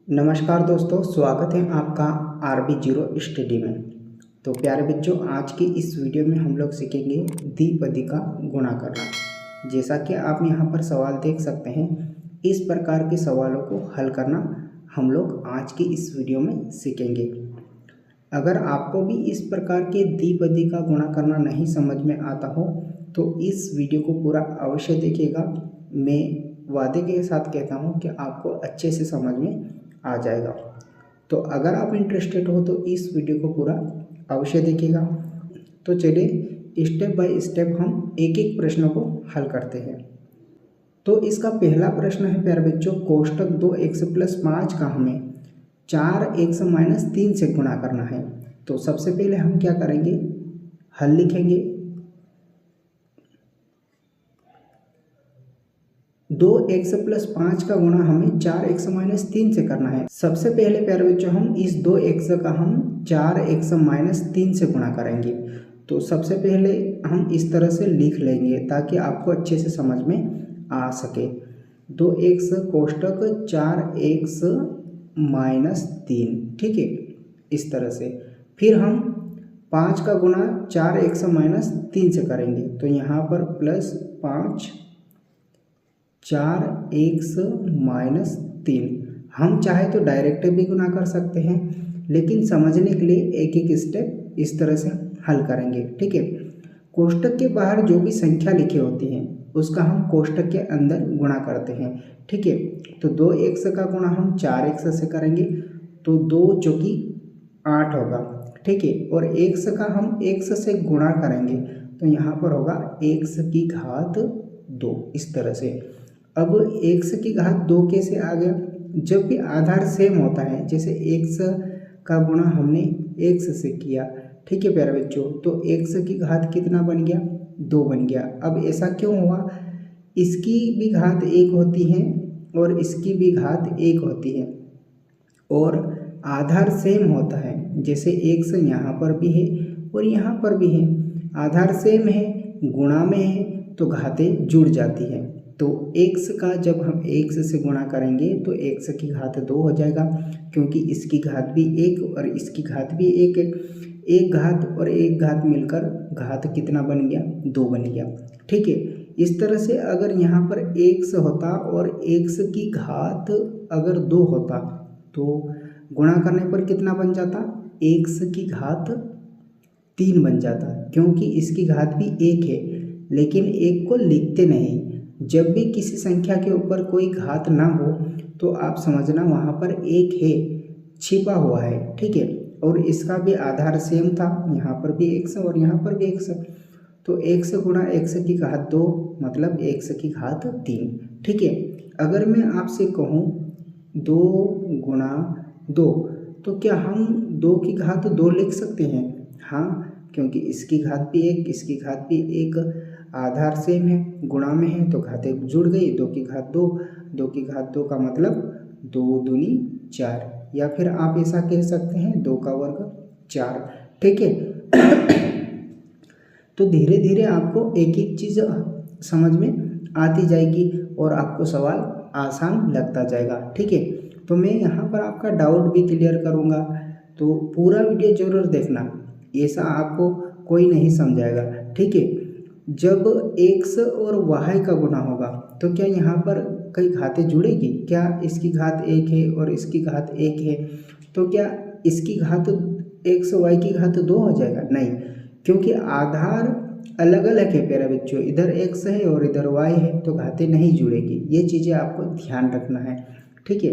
नमस्कार दोस्तों, स्वागत है आपका RB0 स्टडी में। तो प्यारे बच्चों, आज की इस वीडियो में हम लोग सीखेंगे द्विपदी का गुणा करना। जैसा कि आप यहाँ पर सवाल देख सकते हैं, इस प्रकार के सवालों को हल करना हम लोग आज की इस वीडियो में सीखेंगे। अगर आपको भी इस प्रकार के द्विपदी का गुणा करना नहीं समझ में आता हो तो इस वीडियो को पूरा अवश्य देखिएगा। मैं वादे के साथ कहता हूँ कि आपको अच्छे से समझ में आ जाएगा। तो अगर आप इंटरेस्टेड हो तो इस वीडियो को पूरा अवश्य देखिएगा। तो चलिए स्टेप बाय स्टेप हम एक एक प्रश्नों को हल करते हैं। तो इसका पहला प्रश्न है प्यारे बच्चों, कोष्टक 2x + 5 का हमें 4x - 3 से गुणा करना है। तो सबसे पहले हम क्या करेंगे, हल लिखेंगे। 2x + 5 का गुणा हमें 4x - 3 से करना है। सबसे पहले प्यारे बच्चों हम इस 2x का हम 4x - 3 से गुणा करेंगे। तो सबसे पहले हम इस तरह से लिख लेंगे ताकि आपको अच्छे से समझ में आ सके। 2x कोष्टक 4x - 3, ठीक है, इस तरह से। फिर हम 5 का गुणा 4x - 3 से करेंगे। तो यहाँ पर +5 4x - 3। हम चाहे तो डायरेक्ट भी गुणा कर सकते हैं, लेकिन समझने के लिए एक एक स्टेप इस तरह से हल करेंगे, ठीक है। कोष्टक के बाहर जो भी संख्या लिखी होती है उसका हम कोष्टक के अंदर गुणा करते हैं, ठीक है। तो 2x का गुणा हम 4x से करेंगे तो 2 चौकी 8 होगा, ठीक है। और x का हम x से गुणा करेंगे तो यहाँ पर होगा x की घात 2, इस तरह से। अब x की घात 2 कैसे आ गया, जब भी आधार सेम होता है, जैसे x का गुणा हमने x से किया, ठीक है प्यारे बच्चों, तो x की घात कितना बन गया, 2 बन गया। अब ऐसा क्यों हुआ, इसकी भी घात 1 होती है और इसकी भी घात 1 होती है और आधार सेम होता है। जैसे x यहाँ पर भी है और यहाँ पर भी है, आधार सेम है, गुणा में है तो घातें जुड़ जाती है। तो x का जब हम x से गुणा करेंगे तो x की घात 2 हो जाएगा, क्योंकि इसकी घात भी 1 और इसकी घात भी 1 है। एक घात और एक घात मिलकर घात कितना बन गया, 2 बन गया, ठीक है। इस तरह से अगर यहाँ पर x होता और x की घात अगर 2 होता तो गुणा करने पर कितना बन जाता, x की घात 3 बन जाता, क्योंकि इसकी घात भी 1 है, लेकिन 1 को लिखते नहीं। जब भी किसी संख्या के ऊपर कोई घात ना हो तो आप समझना वहाँ पर 1 है, छिपा हुआ है, ठीक है। और इसका भी आधार सेम था, यहाँ पर भी x और यहाँ पर भी x, तो x गुणा x की घात 2 मतलब x की घात 3, ठीक है। अगर मैं आपसे कहूँ 2 गुणा 2, तो क्या हम 2 की घात 2 लिख सकते हैं? हाँ, क्योंकि इसकी घात भी 1, इसकी घात भी 1, आधार सेम है, गुणा में है तो घातें जुड़ गई। 2 की घात 2, 2 की घात 2 का मतलब 2 दूनी 4, या फिर आप ऐसा कह सकते हैं 2 का वर्ग 4, ठीक है। तो धीरे धीरे आपको एक एक चीज़ समझ में आती जाएगी और आपको सवाल आसान लगता जाएगा, ठीक है। तो मैं यहाँ पर आपका डाउट भी क्लियर करूँगा, तो पूरा वीडियो जरूर देखना, ऐसा आपको कोई नहीं समझाएगा, ठीक है। जब x और y का गुणा होगा तो क्या यहाँ पर कई घातें जुड़ेगी, क्या इसकी घात 1 है और इसकी घात 1 है, तो क्या इसकी घात x y की घात 2 हो जाएगा? नहीं, क्योंकि आधार अलग अलग है प्यारे बच्चों, इधर x है और इधर y है, तो घातें नहीं जुड़ेगी। ये चीज़ें आपको ध्यान रखना है, ठीक है।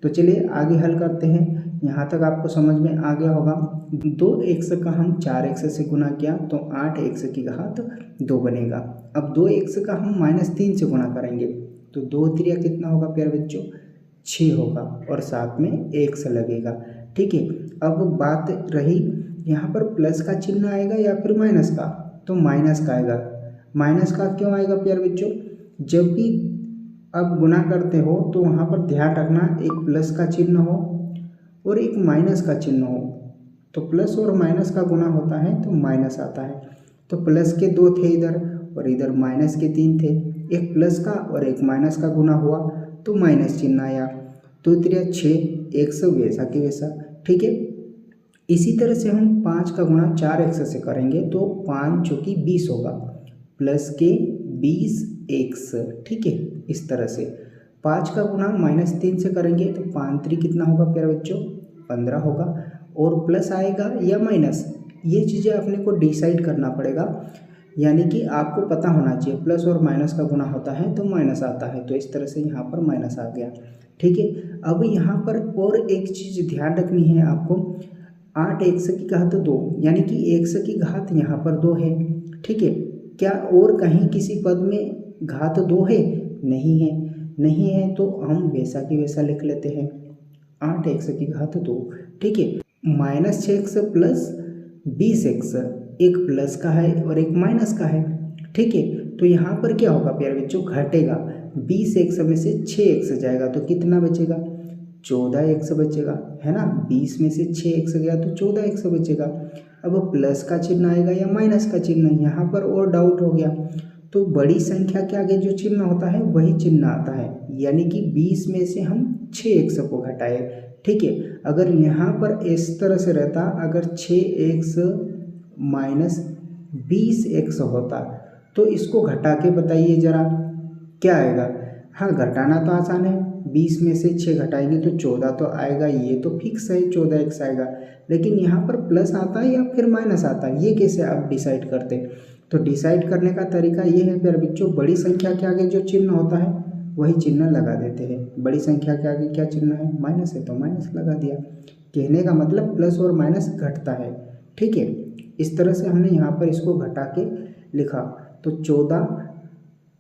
तो चलिए आगे हल करते हैं। यहाँ तक आपको समझ में आ गया होगा। 2x का हम 4x से गुणा किया तो 8x की घात 2 बनेगा। अब 2x का हम -3 से गुणा करेंगे तो 2 त्रिया कितना होगा प्यारे बच्चों, 6 होगा और साथ में x लगेगा, ठीक है। अब बात रही यहाँ पर प्लस का चिन्ह आएगा या फिर माइनस का, तो माइनस का आएगा। माइनस का क्यों आएगा प्यारे बच्चों, जब भी अब गुणा करते हो तो वहाँ पर ध्यान रखना एक प्लस का चिन्ह हो और एक माइनस का चिन्ह हो। तो प्लस और माइनस का गुणा होता है तो माइनस आता है। तो प्लस के 2 थे इधर और इधर माइनस के 3 थे, एक प्लस का और एक माइनस का गुणा हुआ तो माइनस चिन्ह आया। 2 त्रिया 6 एक्स वैसा कि वैसा, ठीक है। इसी तरह से हम 5 का गुणा 4x से करेंगे तो 5 जो कि 20 होगा प्लस के 20x, ठीक है। इस तरह से 5 का गुणा -3 से करेंगे तो 5 3 कितना होगा प्यारे बच्चों, 15 होगा। और प्लस आएगा या माइनस, ये चीज़ें अपने को डिसाइड करना पड़ेगा, यानी कि आपको पता होना चाहिए प्लस और माइनस का गुणा होता है तो माइनस आता है, तो इस तरह से यहाँ पर माइनस आ गया, ठीक है। अब यहाँ पर और एक चीज़ ध्यान रखनी है आपको, 8x की घात 2 यानी कि x की घात यहाँ पर 2 है, ठीक है। क्या और कहीं किसी पद में घात 2 है? नहीं है, नहीं है तो हम वैसा कि वैसा लिख लेते हैं 8x की घात 2, ठीक है। -6x प्लस 20x, एक प्लस का है और एक माइनस का है, ठीक है। तो यहाँ पर क्या होगा प्यारे बच्चों, घटेगा, 20x में से 6x जाएगा तो कितना बचेगा, 14x बचेगा, है ना। 20 में से 6x गया तो 14x बचेगा। अब प्लस का चिन्ह आएगा या माइनस का चिन्ह, यहाँ पर और डाउट हो गया, तो बड़ी संख्या के आगे जो चिन्ह होता है वही चिन्ह आता है, यानी कि 20 में से हम 6x को घटाए, ठीक है। अगर यहाँ पर इस तरह से रहता, अगर 6x माइनस 20x होता तो इसको घटा के बताइए जरा क्या आएगा। हाँ, घटाना तो आसान है, 20 में से 6 घटाएंगे तो 14 तो आएगा, ये तो फिक्स है 14x आएगा। लेकिन यहाँ पर प्लस आता है या फिर माइनस आता है, ये कैसे आप डिसाइड करते। तो डिसाइड करने का तरीका ये है प्यारे बच्चों, बड़ी संख्या के आगे जो चिन्ह होता है वही चिन्ह लगा देते हैं। बड़ी संख्या के आगे क्या चिन्ह है, माइनस है तो माइनस लगा दिया। कहने का मतलब प्लस और माइनस घटता है, ठीक है। इस तरह से हमने यहाँ पर इसको घटा के लिखा तो 14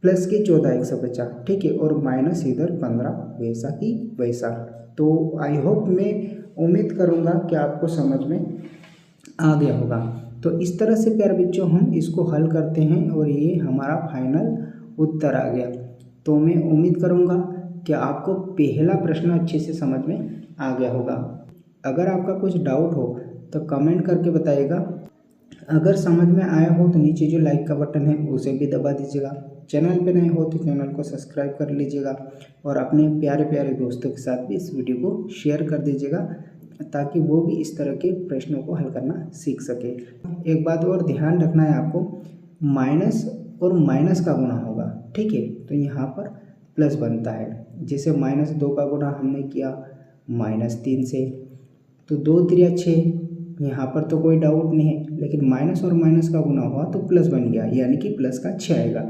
प्लस के 14x बचा, ठीक है। और माइनस इधर 15 वैसा कि वैसा। तो आई होप, मैं उम्मीद करूँगा कि आपको समझ में आ गया होगा। तो इस तरह से प्यारे बच्चों हम इसको हल करते हैं और ये हमारा फाइनल उत्तर आ गया। तो मैं उम्मीद करूँगा कि आपको पहला प्रश्न अच्छे से समझ में आ गया होगा। अगर आपका कुछ डाउट हो तो कमेंट करके बताइएगा। अगर समझ में आया हो तो नीचे जो लाइक का बटन है उसे भी दबा दीजिएगा। चैनल पे नए हो तो चैनल को सब्सक्राइब कर लीजिएगा और अपने प्यारे प्यारे दोस्तों के साथ भी इस वीडियो को शेयर कर दीजिएगा ताकि वो भी इस तरह के प्रश्नों को हल करना सीख सके। एक बात और ध्यान रखना है आपको, माइनस और माइनस का गुणा होगा, ठीक है। तो यहाँ पर प्लस बनता है, जैसे -2 का गुणा हमने किया -3 से, तो 2 3 6, यहाँ पर तो कोई डाउट नहीं है। लेकिन माइनस और माइनस का गुना हुआ तो प्लस बन गया, यानी कि प्लस का 6 आएगा।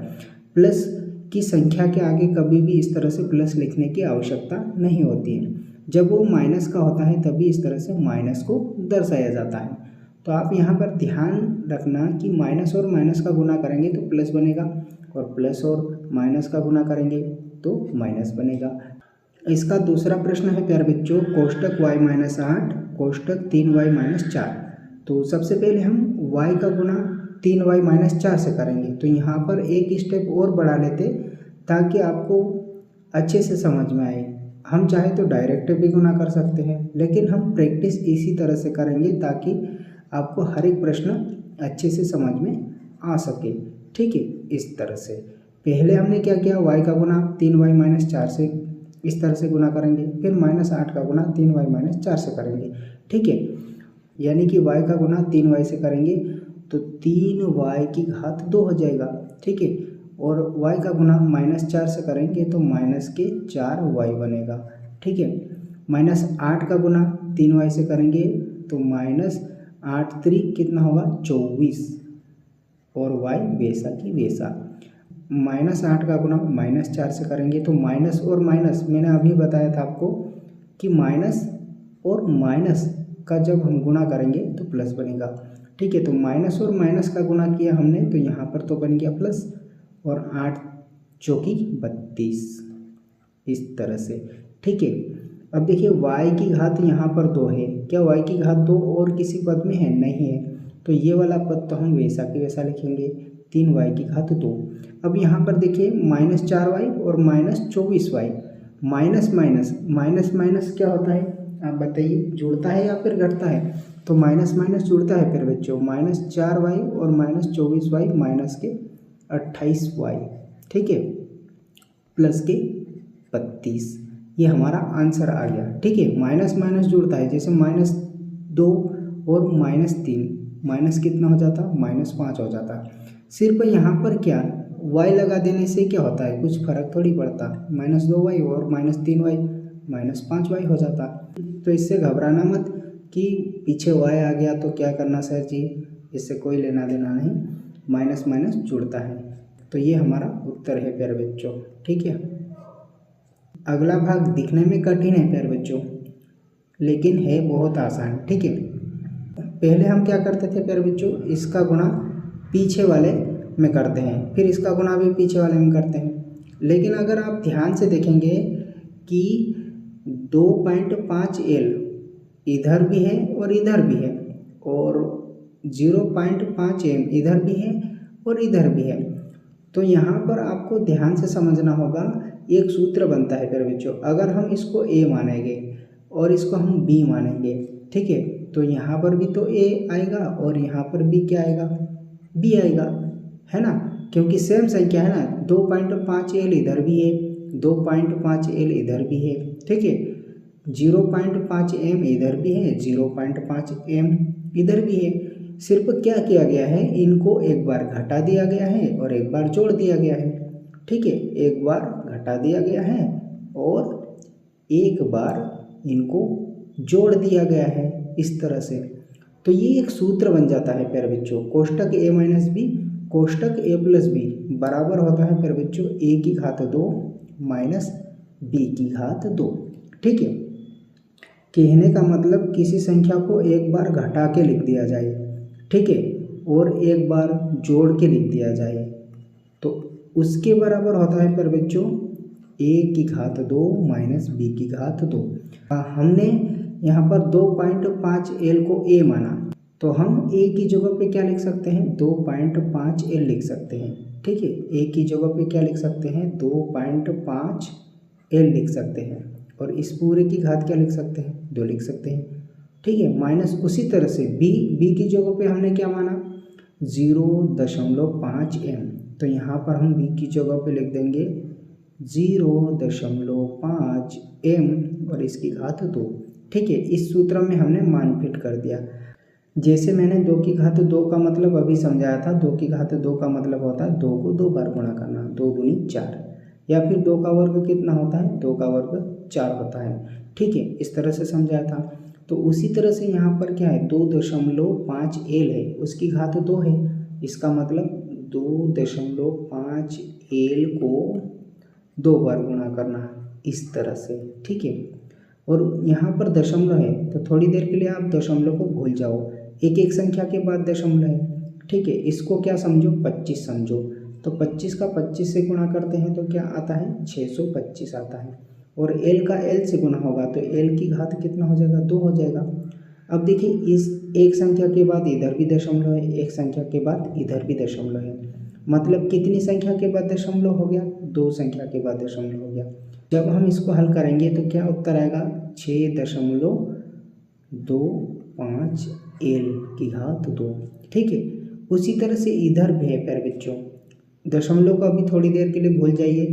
प्लस की संख्या के आगे कभी भी इस तरह से प्लस लिखने की आवश्यकता नहीं होती है। जब वो माइनस का होता है तभी इस तरह से माइनस को दर्शाया जाता है। तो आप यहाँ पर ध्यान रखना कि माइनस और माइनस का गुना करेंगे तो प्लस बनेगा और प्लस और माइनस का गुना करेंगे तो माइनस बनेगा। इसका दूसरा प्रश्न है प्यारे बच्चों, कोष्टक y-8 कोष्टक 3y-4। तो सबसे पहले हम y का गुणा 3y-4 से करेंगे। तो यहाँ पर एक स्टेप और बढ़ा लेते ताकि आपको अच्छे से समझ में आए। हम चाहे तो डायरेक्ट भी गुणा कर सकते हैं, लेकिन हम प्रैक्टिस इसी तरह से करेंगे ताकि आपको हर एक प्रश्न अच्छे से समझ में आ सके, ठीक है। इस तरह से पहले हमने क्या किया, y का गुणा 3y-4 से इस तरह से गुना करेंगे, फिर -8 का गुना 3y-4 से करेंगे, ठीक है। यानी कि y का गुना 3y से करेंगे तो 3y की घात 2 हो जाएगा, ठीक है। और y का गुना -4 से करेंगे तो -4y बनेगा, ठीक है। -8 का गुना 3y से करेंगे तो -8 3 कितना होगा 24 और y वैसा कि वैसा। -8 का गुना -4 से करेंगे तो माइनस और माइनस, मैंने अभी बताया था आपको कि माइनस और माइनस का जब हम गुणा करेंगे तो प्लस बनेगा, ठीक है। तो माइनस और माइनस का गुणा किया हमने तो यहाँ पर तो बन गया प्लस और 8 चौकी 32 इस तरह से, ठीक है। अब देखिए y की घात यहाँ पर 2 है, क्या y की घात 2 और किसी पद में है? नहीं है, तो ये वाला पद तो हम वैसा कि वैसा लिखेंगे 3y की घात 2। अब यहाँ पर देखिए -4y और -24y, minus minus minus minus क्या होता है आप बताइए, जुड़ता है या फिर घटता है? तो माइनस माइनस जुड़ता है फिर बच्चों, -4y और -24y माइनस के 28y, ठीक है, प्लस के 32, ये हमारा आंसर आ गया। ठीक है, माइनस माइनस जुड़ता है, जैसे -2 और -3, माइनस कितना हो जाता, -5 हो जाता। सिर्फ यहाँ पर क्या y लगा देने से क्या होता है, कुछ फर्क थोड़ी पड़ता, -2y और -3y -5y हो जाता। तो इससे घबराना मत कि पीछे y आ गया तो क्या करना सर जी, इससे कोई लेना देना नहीं, माइनस माइनस जुड़ता है। तो ये हमारा उत्तर है प्यारे बच्चों। ठीक है, अगला भाग दिखने में कठिन है प्यारे बच्चों, लेकिन है बहुत आसान। ठीक है, पहले हम क्या करते थे प्यारे बच्चों, इसका गुणा पीछे वाले में करते हैं, फिर इसका गुणा भी पीछे वाले में करते हैं। लेकिन अगर आप ध्यान से देखेंगे कि 2.5L इधर भी है और इधर भी है, और 0.5M इधर भी है और इधर भी है, तो यहाँ पर आपको ध्यान से समझना होगा। एक सूत्र बनता है प्यारे बच्चों, अगर हम इसको A मानेंगे और इसको हम B मानेंगे, ठीक है, तो यहाँ पर भी तो A आएगा और यहाँ पर भी क्या आएगा, B आएगा, है ना, क्योंकि सेम संख्या है ना। 2.5L इधर भी है, 2.5L इधर भी है, ठीक है, 0.5M इधर भी है, 0.5M इधर भी है। सिर्फ क्या किया गया है, इनको एक बार घटा दिया गया है और एक बार जोड़ दिया गया है। ठीक है, एक बार घटा दिया गया है और एक बार इनको जोड़ दिया गया है, इस तरह से। तो ये एक सूत्र बन जाता है प्यारे बच्चों, कोष्टक A माइनस बी कोष्टक A प्लस बी बराबर होता है प्यारे बच्चों A की घात 2 माइनस B की घात 2। ठीक है, कहने का मतलब किसी संख्या को एक बार घटा के लिख दिया जाए, ठीक है, और एक बार जोड़ के लिख दिया जाए, तो उसके बराबर होता है प्यारे बच्चों A की घात 2 माइनस B की घात 2। हमने यहाँ पर 2.5L को A माना, तो हम A की जगह पे क्या लिख सकते हैं, 2.5L लिख सकते हैं। ठीक है, A की जगह पे क्या लिख सकते हैं, 2.5L लिख सकते हैं, और इस पूरे की घात क्या लिख सकते हैं, 2 लिख सकते हैं। ठीक है, माइनस उसी तरह से B की जगह पे हमने क्या माना, 0.5M, तो यहाँ पर हम B की जगह पे लिख देंगे 0.5M और इसकी घात 2। ठीक है, इस सूत्र में हमने मान फिट कर दिया। जैसे मैंने 2 की घात 2 का मतलब अभी समझाया था, 2 की घात 2 का मतलब होता है 2 को 2 बार गुणा करना, 2 दूनी 4, या फिर 2 का वर्ग कितना होता है, 2 का वर्ग 4 होता है। ठीक है, इस तरह से समझाया था। तो उसी तरह से यहाँ पर क्या है, 2.5L है, उसकी घात 2 है, इसका मतलब 2.5L को 2 बार गुणा करना, इस तरह से। ठीक है, और यहाँ पर दशमलव है, तो थोड़ी देर के लिए आप दशमलव को भूल जाओ, एक एक संख्या के बाद दशमलव है। ठीक है, इसको क्या समझो, 25 समझो, तो 25 का 25 से गुणा करते हैं तो क्या आता है, 625 आता है, और L का L से गुणा होगा तो L की घात कितना हो जाएगा, 2 हो जाएगा। अब देखिए, इस एक संख्या के बाद इधर भी दशमलव है, एक संख्या के बाद इधर भी दशमलव है, मतलब कितनी संख्या के बाद दशमलव हो गया, 2 संख्या के बाद दशमलव हो गया। जब हम इसको हल करेंगे तो क्या उत्तर आएगा, 6.25L की घात 2। ठीक है, उसी तरह से इधर भी है प्यारे बच्चों, दशमलव को अभी थोड़ी देर के लिए भूल जाइए,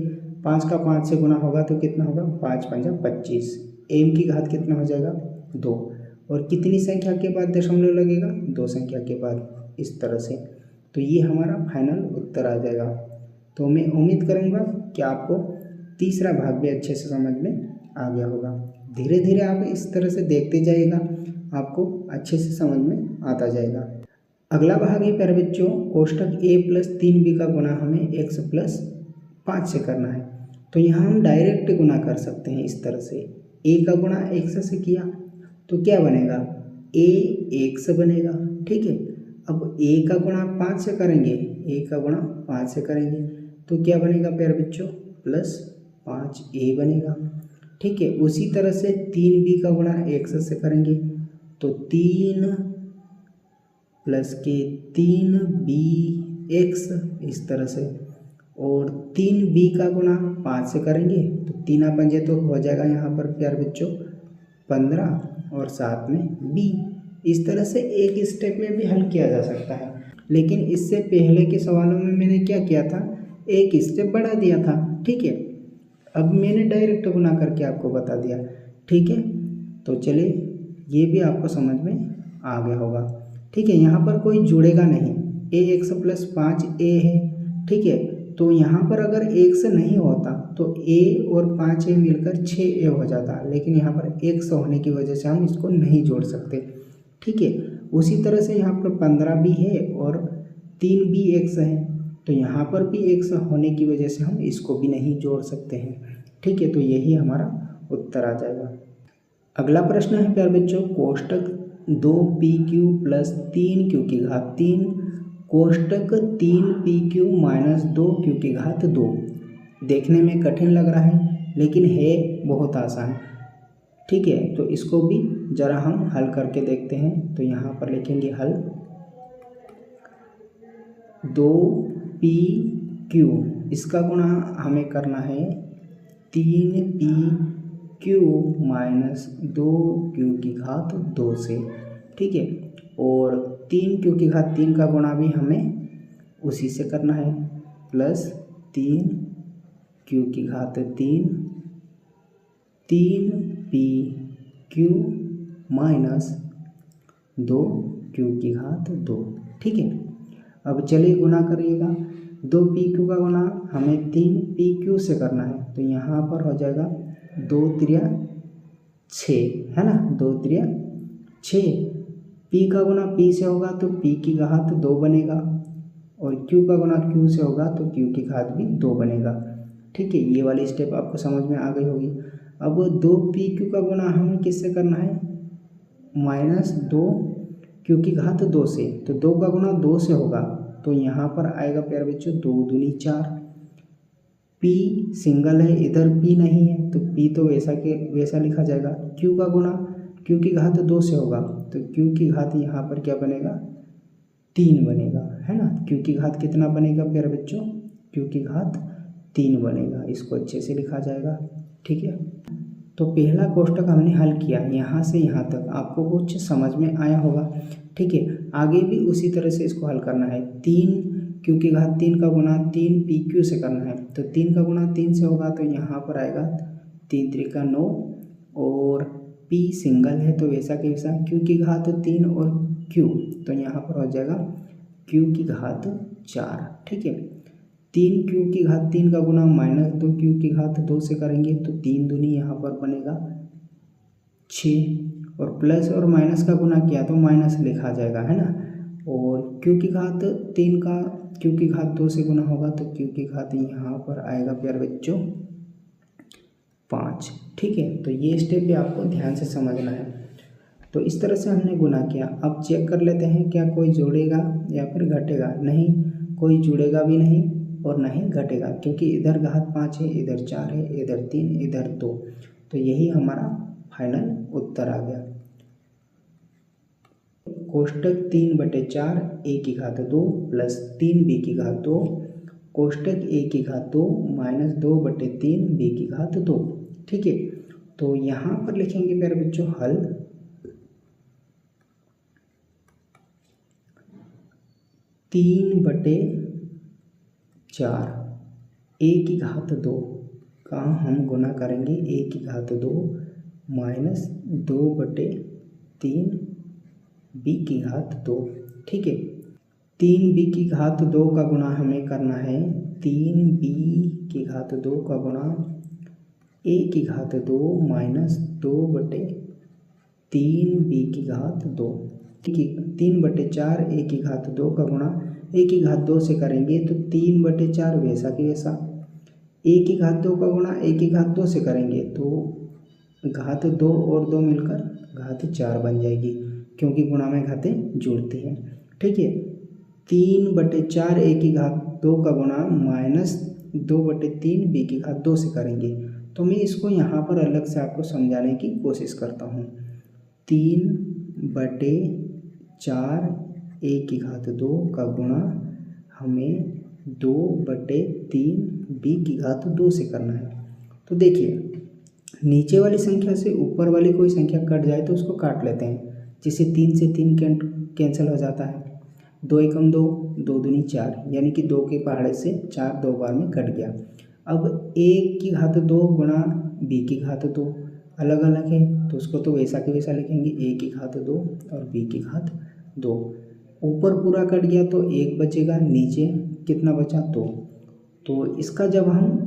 5 का 5 से गुणा होगा तो कितना होगा, 5 पंजा 25, M की घात कितना हो जाएगा, 2, और कितनी संख्या के बाद दशमलव लगेगा, 2 संख्या के बाद, इस तरह से। तो ये हमारा फाइनल उत्तर आ जाएगा। तो मैं उम्मीद करूँगा कि आपको तीसरा भाग भी अच्छे से समझ में आ गया होगा। धीरे धीरे आप इस तरह से देखते जाइएगा, आपको अच्छे से समझ में आता जाएगा। अगला भाग है प्यारे बच्चों, कोष्टक A प्लस 3B का गुणा हमें x प्लस 5 से करना है। तो यहाँ हम डायरेक्ट गुणा कर सकते हैं, इस तरह से A का गुणा x से किया तो क्या बनेगा, A x बनेगा। ठीक है, अब A का गुणा 5 से करेंगे, A का गुणा 5 से करेंगे तो क्या बनेगा प्यारे बच्चों, प्लस 5A बनेगा। ठीक है, उसी तरह से 3B का गुणा x से करेंगे तो 3 प्लस के 3BX, इस तरह से, और 3B का गुणा 5 से करेंगे तो 3 पंजे तो हो जाएगा यहाँ पर प्यारे बच्चों 15, और साथ में B। इस तरह से एक स्टेप में भी हल किया जा सकता है, लेकिन इससे पहले के सवालों में मैंने क्या किया था, एक स्टेप बढ़ा दिया था। ठीक है, अब मैंने डायरेक्ट गुना करके आपको बता दिया, ठीक है। तो चलिए ये भी आपको समझ में आ गया होगा, ठीक है। यहाँ पर कोई जुड़ेगा नहीं, ax प्लस 5a है, ठीक है। तो यहाँ पर अगर x नहीं होता तो a और 5a मिलकर 6a हो जाता, लेकिन यहाँ पर x होने की वजह से हम इसको नहीं जोड़ सकते, ठीक है। उसी तरह से यहाँ पर 15 भी है और 3 भी x है, तो यहाँ पर भी x होने की वजह से हम इसको भी नहीं जोड़ सकते हैं, ठीक है। तो यही हमारा उत्तर आ जाएगा। अगला प्रश्न है प्यारे बच्चों, कोष्टक 2pq प्लस 3q की घात 3 कोष्टक 3pq माइनस 2q की घात 2। देखने में कठिन लग रहा है लेकिन है बहुत आसान, ठीक है। तो इसको भी जरा हम हल करके देखते हैं। तो यहाँ पर लिखेंगे हल, 2pq इसका गुणा हमें करना है 3pq माइनस 2q की घात 2 से, ठीक है। और 3q की घात 3 का गुणा भी हमें उसी से करना है, प्लस 3q की घात 3 3pq माइनस 2q की घात 2, ठीक है। अब चलिए गुना करिएगा, 2pq का गुणा हमें 3pq से करना है, तो यहाँ पर हो जाएगा 2 त्रिया 6, है ना, 2 त्रिया 6। p का गुणा p से होगा तो p की घात 2 बनेगा, और q का गुणा q से होगा तो q की घात भी 2 बनेगा, ठीक है। ये वाली स्टेप आपको समझ में आ गई होगी। अब 2pq का गुणा हमें किससे करना है, माइनस 2q की घात 2 से, तो 2 का गुणा 2 से होगा, तो यहाँ पर आएगा प्यारे बच्चों 2 दूनी 4। p सिंगल है, इधर p नहीं है, तो p तो वैसा के वैसा लिखा जाएगा। q का गुणा q की घात 2 से होगा, तो q की घात यहाँ पर क्या बनेगा, 3 बनेगा, है ना। q की घात कितना बनेगा प्यारे बच्चों, q की घात 3 बनेगा, इसको अच्छे से लिखा जाएगा, ठीक है। तो पहला कोष्टक हमने हल किया, यहाँ से यहाँ तक आपको कुछ समझ में आया होगा, ठीक है। आगे भी उसी तरह से इसको हल करना है। 3q की घात 3 का गुणा 3pq से करना है, तो 3 का गुणा 3 से होगा, तो यहाँ पर आएगा 3 त्रिका 9, और p सिंगल है तो वैसा के वैसा, q की घात 3 और q, तो यहाँ पर हो जाएगा q की घात 4, ठीक है। 3q की घात 3 का गुणा माइनस 2q की घात 2 से करेंगे, तो 3 दूनी यहाँ पर बनेगा 6, और प्लस और माइनस का गुणा किया तो माइनस लिखा जाएगा, है ना। और q की घात 3 का q की घात 2 से गुणा होगा, तो q की घात यहाँ पर आएगा प्यारे बच्चों 5, ठीक है। तो ये स्टेप भी आपको ध्यान से समझना है। तो इस तरह से हमने गुना किया। अब चेक कर लेते हैं क्या कोई जोड़ेगा या फिर घटेगा। नहीं, कोई जुड़ेगा भी नहीं और ना ही घटेगा, क्योंकि इधर घात 5 है, इधर 4 है, इधर 3, इधर 2, तो यही हमारा फाइनल उत्तर आ गया। कोष्टक 3/4 a की घात 2 प्लस 3b की घात 2 कोष्टक a की घात 2 माइनस 2/3 b की घात 2, ठीक है। तो यहाँ पर लिखेंगे मेरे बच्चों हल, 3/4 a की घात 2 का हम गुना करेंगे a की घात 2 माइनस 2/3 b की घात 2, ठीक है। 3b की घात 2 का गुणा हमें करना है 3b की घात 2 का गुणा a की घात 2 माइनस 2/3b की घात 2, 3/4 a की घात 2 का गुणा a की घात 2 से करेंगे, तो 3/4 वैसा कि वैसा, a की घात 2 का गुणा a की घात 2 से करेंगे, तो घात 2 और 2 मिलकर घात 4 बन जाएगी, क्योंकि गुणा में घातें जुड़ती हैं, ठीक है। 3/4 a की घात 2 का गुणा माइनस 2/3 b की घात 2 से करेंगे, तो मैं इसको यहाँ पर अलग से आपको समझाने की कोशिश करता हूँ। 3/4 a की घात 2 का गुणा हमें 2/3 b की घात 2 से करना है। तो देखिए, नीचे वाली संख्या से ऊपर वाली कोई संख्या कट जाए तो उसको काट लेते हैं, जिससे 3 से 3 कैंसिल हो जाता है, 2 एकम 2, 2 दूनी 4, यानी कि 2 के पहाड़े से 4 2 बार में कट गया। अब ए की घात 2 गुणा बी की घात 2 अलग अलग है तो उसको तो वैसा के वैसा लिखेंगे, ए की घात 2 और बी की घात 2। ऊपर पूरा कट गया तो 1 बचेगा, नीचे कितना बचा 2। तो इसका जब हम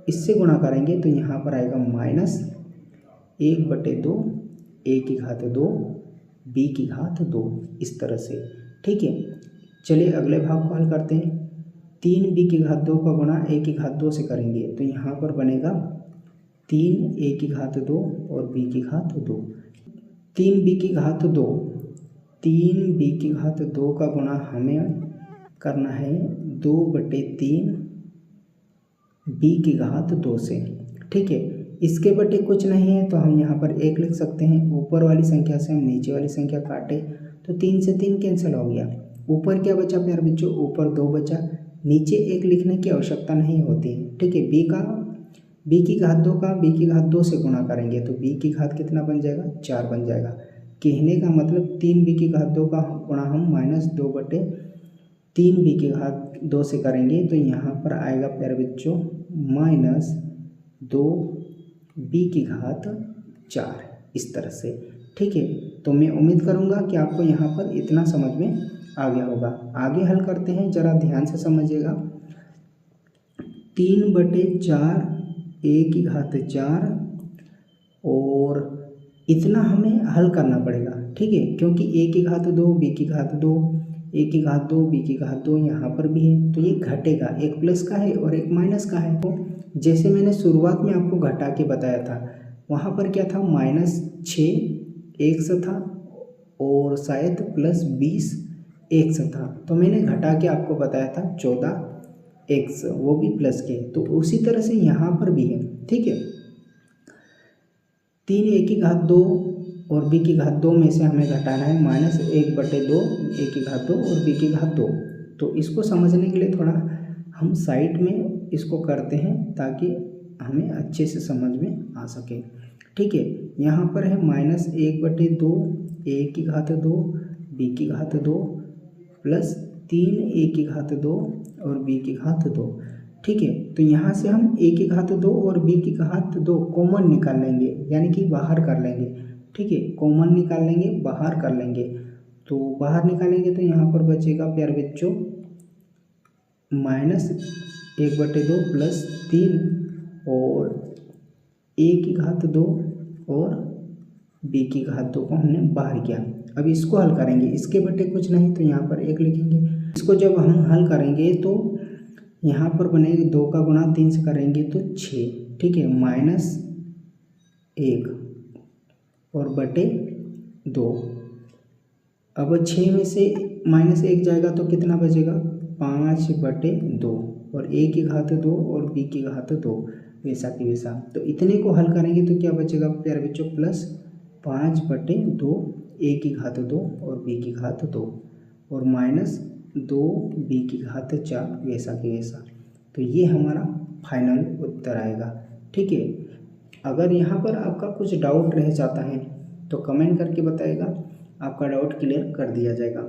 इससे गुणा करेंगे तो यहाँ पर आएगा -1/2 ए की घात 2 बी की घात 2 इस तरह से। ठीक है, चलिए अगले भाग को हल करते हैं। 3 बी की घात 2 का गुणा ए की घात 2 से करेंगे तो यहाँ पर बनेगा 3 ए की घात 2 और बी की घात 2। 3 बी की घात 2, 3 बी की घात 2 का गुणा हमें करना है 2/3 बी की घात 2 से। ठीक है, इसके बटे कुछ नहीं है तो हम यहाँ पर 1 लिख सकते हैं। ऊपर वाली संख्या से हम नीचे वाली संख्या काटे तो 3 से 3 कैंसिल हो गया। ऊपर क्या बचा प्यारे बच्चों, ऊपर 2 बचा, नीचे 1 लिखने की आवश्यकता नहीं होती है। ठीक है, बी की घात 2 का बी की घात 2 से गुणा करेंगे तो बी की घात कितना बन जाएगा, 4 बन जाएगा। कहने का मतलब 3 बी की घात 2 का गुणा हम -2/3 बी की घात 2 से करेंगे तो यहाँ पर आएगा प्यारे बच्चों -2 बी की घात 4 इस तरह से। ठीक है, तो मैं उम्मीद करूँगा कि आपको यहाँ पर इतना समझ में आ गया होगा। आगे हल करते हैं, ज़रा ध्यान से समझिएगा। 3/4 ए की घात 4 और इतना हमें हल करना पड़ेगा। ठीक है, क्योंकि ए की घात 2 बी की घात 2 ए की घात 2 बी की घात 2 यहाँ पर भी है तो ये घटेगा, एक प्लस का है और एक माइनस का है। तो जैसे मैंने शुरुआत में आपको घटा के बताया था, वहाँ पर क्या था -6 एक्स था और शायद +20 एक्स था, तो मैंने घटा के आपको बताया था 14 एक्स, वो भी प्लस के। तो उसी तरह से यहाँ पर भी है। ठीक है, 3 ए की घात 2 और बी की घात 2 में से हमें घटाना है -1/2 ए की घात 2 और बी की घात 2। तो इसको समझने के लिए थोड़ा हम साइड में इसको करते हैं ताकि हमें अच्छे से समझ में आ सके। ठीक है, यहाँ पर है -1/2 ए की घात 2 बी की घात 2 प्लस 3 ए की घात 2 और बी की घात 2। ठीक है, तो यहाँ से हम ए की घात 2 और बी की घात 2 कॉमन निकाल लेंगे, यानी कि बाहर कर लेंगे। ठीक है, कॉमन निकाल लेंगे, बाहर कर लेंगे। तो बाहर निकालेंगे तो यहाँ पर बचेगा प्यारे बच्चों -1/2 प्लस 3 और ए की घात 2 और बी की घात 2 को हमने बाहर किया। अब इसको हल करेंगे, इसके बटे कुछ नहीं तो यहाँ पर 1 लिखेंगे। इसको जब हम हल करेंगे तो यहाँ पर बनेगा 2 का गुणा 3 से करेंगे तो 6। ठीक है, -1 और बटे 2। अब 6 में से -1 जाएगा तो कितना बचेगा 5/2 और ए की घात 2 और बी की घात 2 वैसा की वैसा। तो इतने को हल करेंगे तो क्या बचेगा प्यारे बच्चों +5/2 ए की घात 2 और बी की घात 2 और -2 बी की घात 4 वैसा की वैसा। तो ये हमारा फाइनल उत्तर आएगा। ठीक है, अगर यहाँ पर आपका कुछ डाउट रह जाता है तो कमेंट करके बताइएगा, आपका डाउट क्लियर कर दिया जाएगा।